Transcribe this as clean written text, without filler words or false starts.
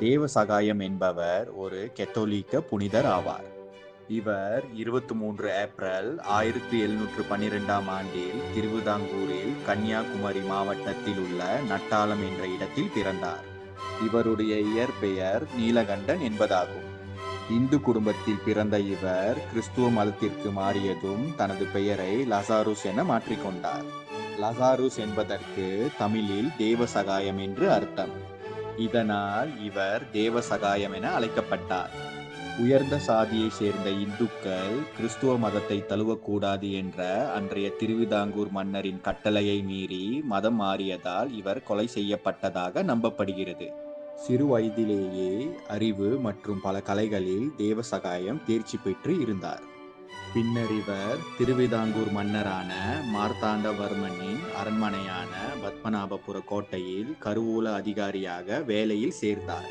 தேவசகாயம் என்பவர் ஒரு கத்தோலிக்க புனிதர் ஆவார். இவர் 23 ஏப்ரல் 1712ஆம் ஆண்டில் திருவிதாங்கூரில் கன்னியாகுமரி மாவட்டத்தில் உள்ள நட்டாலம் என்ற இடத்தில் பிறந்தார். இவருடைய இயற்பெயர் நீலகண்டன் என்பதாகும். இந்து குடும்பத்தில் பிறந்த இவர் கிறிஸ்துவ மதத்திற்கு மாறியதும் தனது பெயரை லசாருஸ் என மாற்றிக்கொண்டார். லசாருஸ் என்பதற்கு தமிழில் தேவசகாயம் என்று அர்த்தம். இதனால் இவர் தேவசகாயம் என அழைக்கப்பட்டார். உயர்ந்த சாதியை சேர்ந்த இந்துக்கள் கிறிஸ்துவ மதத்தை தழுவக்கூடாது என்ற அன்றைய திருவிதாங்கூர் மன்னரின் கட்டளையை மீறி மதம் மாறியதால் இவர் கொலை செய்யப்பட்டதாக நம்பப்படுகிறது. சிறு வயதிலேயே அறிவு மற்றும் பல கலைகளில் தேவசகாயம் தேர்ச்சி பெற்று இருந்தார். பின்னர் இவர் திருவிதாங்கூர் மன்னரான மார்த்தாண்டவர்மனின் அரண்மனையான பத்மநாபபுர கோட்டையில் கருவூல அதிகாரியாக வேலையில் சேர்ந்தார்.